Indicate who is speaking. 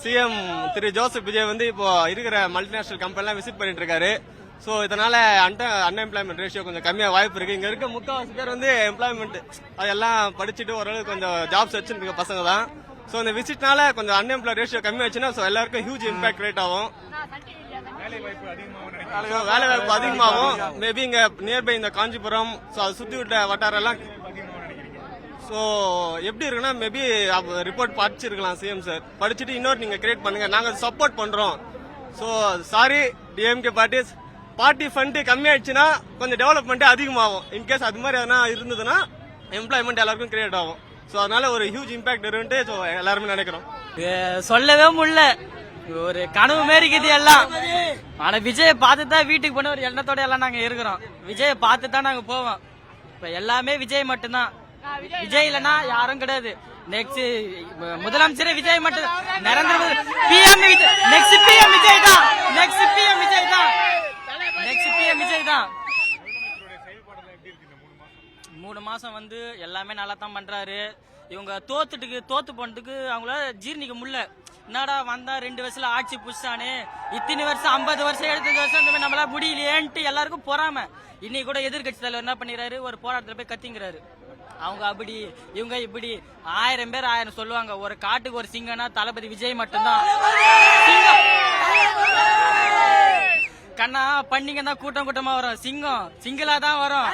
Speaker 1: CM திரு Joseph Vijay வந்து இப்போ இருக்கிற மல்டிநேஷனல் கம்பெனிலாம் விசிட் பண்ணிட்டு இருக்காரு. ஸோ இதனால அன்எம்ப்ளாய்மெண்ட் ரேஷியோ கொஞ்சம் கம்மியாக வாய்ப்பு இருக்கு. இங்க இருக்க முக்கால்வாசி பேர் வந்து எம்ப்ளாய்மெண்ட் அதெல்லாம் படிச்சுட்டு ஓரளவுக்கு கொஞ்சம் ஜாப்ஸ் வச்சுருக்க பசங்க தான். ஸோ இந்த விசிட்னால கொஞ்சம் அன்எம்ப்ளாய் ரேஷியோ கம்மியாச்சுன்னா ஸோ எல்லாருக்கும் ஹியூஜ் இம்பாக்ட் கிரியேட் ஆகும். வேலை வாய்ப்பு அதிகமாகும். மேபி இங்க நியர்பை இந்த காஞ்சிபுரம் ஸோ அதை சுற்றி விட்ட வட்டாரம் எல்லாம். ஸோ எப்படி இருக்குன்னா மேபி ரிப்போர்ட் படிச்சிருக்கலாம் சிஎம் சார். படிச்சுட்டு இன்னொரு நீங்க கிரியேட் பண்ணுங்க, நாங்க சப்போர்ட் பண்றோம். So sorry DMK party fund கம்மியாயிடுச்சுன்னா கொஞ்சம் டெவலப்மெண்ட் அதிகமாகும். இன்கேஸ் அது மாதிரி எதனா இருந்ததுன்னா எம்ப்ளாய்மெண்ட் எல்லாருக்கும் கிரியேட் ஆகும். ஸோ அதனால ஒரு ஹியூஜ் இம்பாக்ட் இருக்குன்ட்டு ஸோ எல்லாருமே நினைக்கிறோம்.
Speaker 2: சொல்லவே முடியல, ஒரு கனவு மாரி இருக்குது எல்லாம். ஆனா விஜயை பார்த்து தான் வீட்டுக்கு போன ஒரு எண்ணத்தோட எல்லாம் நாங்க இருக்கிறோம். விஜயை பார்த்து தான் நாங்க போவோம். இப்ப எல்லாமே விஜய் மட்டும்தான். விஜய் இல்லைன்னா யாரும் கிடையாது. நெக்ஸ்ட் முதலமைச்சரே விஜய் மட்டும். Narendra Modi PM next PM Vijay தான். நெக்ஸ்ட் பிஎம் விஜய் தான். நெக்ஸ்ட் பிஎம் விஜய் தான். 3 மாசம் வந்து எல்லாமே நல்லா தான் பண்றாரு. இவங்க தோத்து போனதுக்கு அவங்களால ஜீர்ணிக்க முடியல. என்னடா வந்தா 2 வருஷத்துல ஆட்சி புடிச்சானே, இத்தனை வருஷம் 50 வருஷம் 75 வருஷம் இந்த மாதிரி நம்மளா முடியலையேன்ட்டு எல்லாருக்கும் பொறாம. இன்னைக்கு கூட எதிர்கட்சி தலைவர் என்ன பண்ணிடுறாரு, ஒரு போராட்டத்துல போய் கத்திங்கிறாரு. அவங்க அப்படி இவங்க இப்படி 1000 பேர் 1000 சொல்லுவாங்க. ஒரு காட்டுக்கு ஒரு சிங்கம்னா தளபதி விஜய் மட்டும்தான். கண்ணா பண்ணிங்கன்னா கூட்டமா வரும். சிங்கம் சிங்கிளா தான் வரும்.